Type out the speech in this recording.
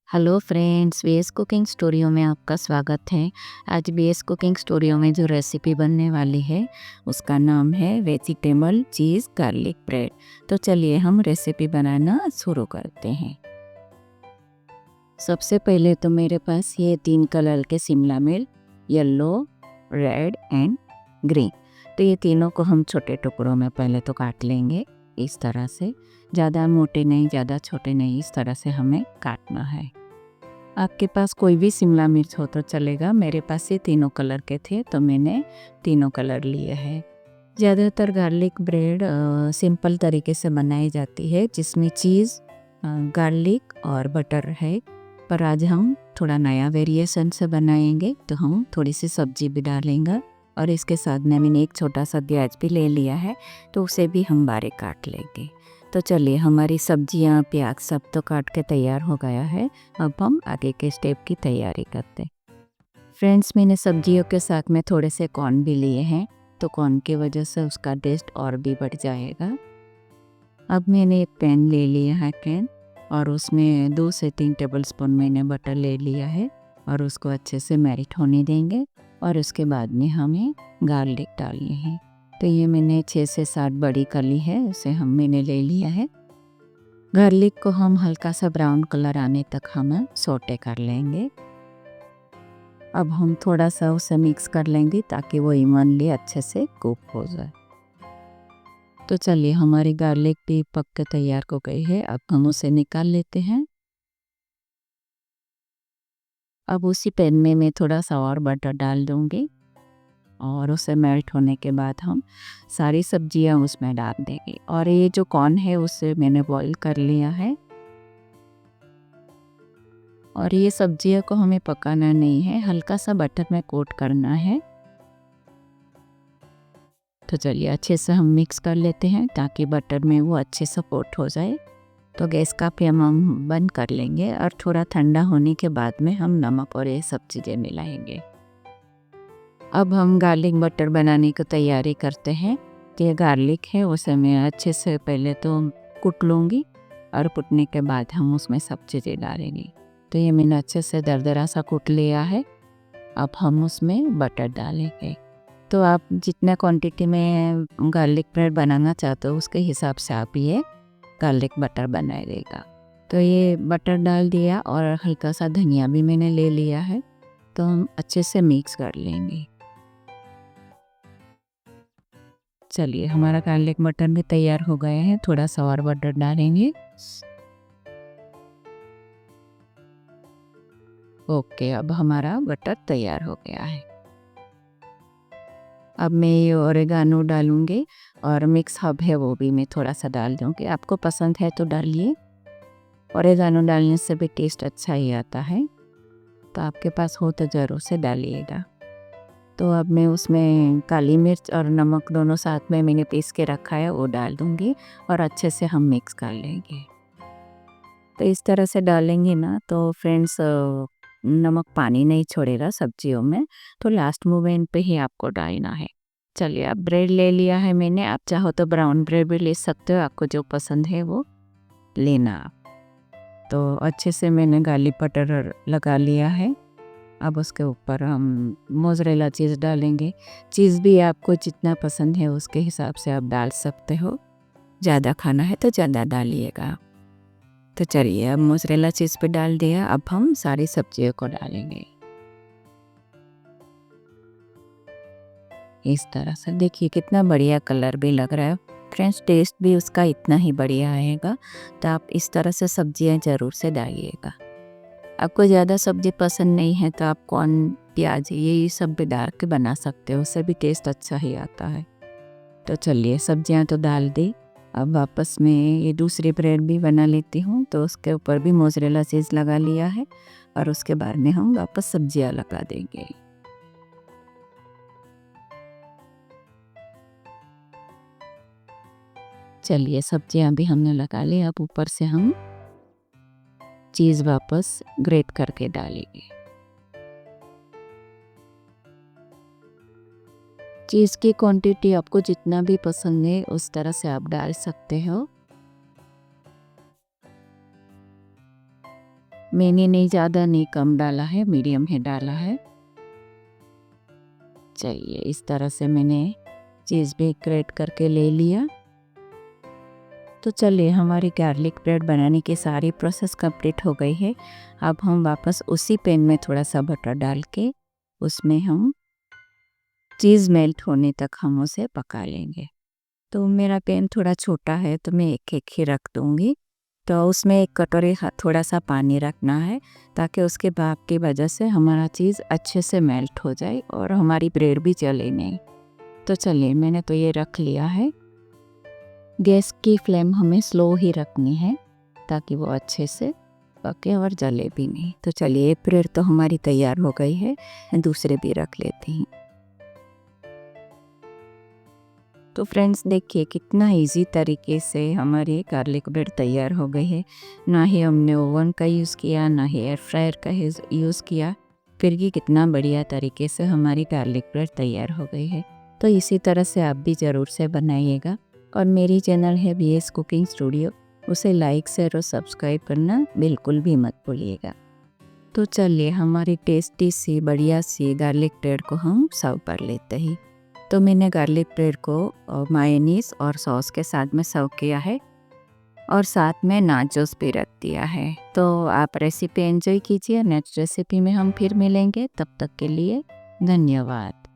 Hello friends, BS cooking studio में आपका स्वागत है। आज बीएस कुकिंग स्टूडियो में जो रेसिपी बनने वाली है उसका नाम है वेजिटेबल चीज़ गार्लिक ब्रेड। तो चलिए हम रेसिपी बनाना शुरू करते हैं। सबसे पहले तो मेरे पास ये 3 कलर के शिमला मिर्च, येलो, रेड एंड ग्रीन। तो ये तीनों को हम छोटे टुकड़ों में पहले तो काट लेंगे इस तरह से। ज़्यादा मोटे नहीं, ज़्यादा छोटे नहीं, इस तरह से हमें काटना है। आपके पास कोई भी शिमला मिर्च हो तो चलेगा। मेरे पास ये तीनों कलर के थे तो मैंने तीनों कलर लिए हैं। ज़्यादातर गार्लिक ब्रेड सिंपल तरीके से बनाई जाती है जिसमें चीज़, गार्लिक और बटर है। पर आज हम थोड़ा नया वेरिएशन से बनाएंगे तो हम थोड़ी सी सब्जी भी डालेंगे और इसके साथ में मैंने एक छोटा सा प्याज भी ले लिया है तो उसे भी हम बारीक काट लेंगे। तो चलिए, हमारी सब्जियां, प्याज सब तो काट के तैयार हो गया है। अब हम आगे के स्टेप की तैयारी करते हैं। फ्रेंड्स, मैंने सब्जियों के साथ में थोड़े से कॉर्न भी लिए हैं तो कॉर्न की वजह से उसका टेस्ट और भी बढ़ जाएगा। अब मैंने एक पैन ले लिया है और उसमें 2 से 3 टेबलस्पून मैंने बटर ले लिया है और उसको अच्छे से मैरिनेट होने देंगे। और उसके बाद में हमें गार्लिक डालनी है। तो ये मैंने 6 से 7 बड़ी कली है, उसे मैंने ले लिया है। गार्लिक को हम हल्का सा ब्राउन कलर आने तक हम सौटे कर लेंगे। अब हम थोड़ा सा उसे मिक्स कर लेंगे ताकि वो इवनली अच्छे से कुक हो जाए। तो चलिए, हमारी गार्लिक भी पक के तैयार हो गई है। अब हम उसे निकाल लेते हैं। अब उसी पैन में मैं थोड़ा सा और बटर डाल दूंगी और उसे मेल्ट होने के बाद हम सारी सब्जियां उसमें डाल देंगे। और ये जो कॉर्न है उसे मैंने बॉईल कर लिया है और ये सब्जियों को हमें पकाना नहीं है, हल्का सा बटर में कोट करना है। तो चलिए, अच्छे से हम मिक्स कर लेते हैं ताकि बटर में वो अच्छे से कोट हो जाए। तो गैस का फ्लेम हम बंद कर लेंगे और थोड़ा ठंडा होने के बाद में हम नमक और ये सब चीज़ें मिलाएंगे। अब हम गार्लिक बटर बनाने की तैयारी करते हैं। तो ये गार्लिक है उसे मैं अच्छे से पहले तो कूट लूँगी और कूटने के बाद हम उसमें सब चीज़ें डालेंगे। तो ये मैंने अच्छे से दरदरा सा कूट लिया है। अब हम उसमें बटर डालेंगे। तो आप जितना क्वांटिटी में गार्लिक ब्रेड बनाना चाहते हो उसके हिसाब से आप ये गार्लिक बटर बनाइएगा। तो ये बटर डाल दिया और हल्का सा धनिया भी मैंने ले लिया है। तो हम अच्छे से मिक्स कर लेंगे। चलिए, हमारा गार्लिक बटर भी तैयार हो गया है। थोड़ा सा और बटर डालेंगे। ओके, अब हमारा बटर तैयार हो गया है। अब मैं ये ओरेगानो डालूंगी और मिक्स हर्ब है वो भी मैं थोड़ा सा डाल दूंगी। आपको पसंद है तो डालिए। ओरेगानो डालने से भी टेस्ट अच्छा ही आता है, तो आपके पास हो तो ज़रूर से डालिएगा। तो अब मैं उसमें काली मिर्च और नमक दोनों साथ में मैंने पीस के रखा है वो डाल दूंगी और अच्छे से हम मिक्स कर लेंगे। तो इस तरह से डालेंगे ना तो फ्रेंड्स, नमक पानी नहीं छोड़ेगा सब्जियों में। तो लास्ट मोमेंट पे ही आपको डालना है। चलिए, अब ब्रेड ले लिया है मैंने। आप चाहो तो ब्राउन ब्रेड भी ले सकते हो, आपको जो पसंद है वो लेना आप। तो अच्छे से मैंने गार्लिक बटर लगा लिया है। अब उसके ऊपर हम मोज़रेला चीज़ डालेंगे। चीज़ भी आपको जितना पसंद है उसके हिसाब से आप डाल सकते हो। ज़्यादा खाना है तो ज़्यादा डालिएगा। तो चलिए, अब मोज़रेला चीज़ पे डाल दिया। अब हम सारी सब्जियों को डालेंगे इस तरह से। देखिए कितना बढ़िया कलर भी लग रहा है। फ्रेंड्स, टेस्ट भी उसका इतना ही बढ़िया आएगा। तो आप इस तरह से सब्जियां ज़रूर से डालिएगा। आपको ज़्यादा सब्जी पसंद नहीं है तो आप कॉर्न, प्याज ये सब भी डाल के बना सकते हो, उससे भी टेस्ट अच्छा ही आता है। तो चलिए, सब्जियां तो डाल दी। अब वापस में ये दूसरी ब्रेड भी बना लेती हूँ। तो उसके ऊपर भी मोज़रेला चीज़ लगा लिया है और उसके बाद में हम वापस सब्जियां लगा देंगे। चलिए, सब्जियां भी हमने लगा ली। अब ऊपर से हम चीज़ वापस ग्रेट करके डालेंगे। चीज़ की क्वांटिटी आपको जितना भी पसंद है उस तरह से आप डाल सकते हो। मैंने नहीं ज़्यादा नहीं कम डाला है, मीडियम ही डाला है। चलिए इस तरह से मैंने चीज़ भी ग्रेट करके ले लिया। तो चलिए हमारी गार्लिक ब्रेड बनाने की सारी प्रोसेस कंप्लीट हो गई है। अब हम वापस उसी पैन में थोड़ा सा बटर डाल के उसमें हम चीज़ मेल्ट होने तक हम उसे पका लेंगे। तो मेरा पैन थोड़ा छोटा है तो मैं एक ही रख दूँगी। तो उसमें एक कटोरी थोड़ा सा पानी रखना है ताकि उसके भाप की वजह से हमारा चीज़ अच्छे से मेल्ट हो जाए और हमारी ब्रेड भी जले नहीं। तो चलिए मैंने तो ये रख लिया है। गैस की फ्लेम हमें स्लो ही रखनी है ताकि वो अच्छे से पके और जले भी नहीं। तो चलिए एक ब्रेड तो हमारी तैयार हो गई है, दूसरे भी रख लेते हैं। तो फ्रेंड्स देखिए कितना इजी तरीके से हमारी गार्लिक ब्रेड तैयार हो गई है। ना ही हमने ओवन का यूज़ किया, ना ही एयर फ्रायर का यूज़ किया, फिर भी कितना बढ़िया तरीके से हमारी गार्लिक ब्रेड तैयार हो गई है। तो इसी तरह से आप भी ज़रूर से बनाइएगा। और मेरी चैनल है BS कुकिंग स्टूडियो, उसे लाइक शेयर और सब्सक्राइब करना बिल्कुल भी मत भूलिएगा। तो चलिए हमारी टेस्टी सी बढ़िया सी गार्लिक ब्रेड को हम सर्व कर लेते हैं। तो मैंने गार्लिक ब्रेड को मायोनीज और सॉस के साथ में सर्व किया है और साथ में नाचोस भी रख दिया है। तो आप रेसिपी एंजॉय कीजिए। नेक्स्ट रेसिपी में हम फिर मिलेंगे, तब तक के लिए धन्यवाद।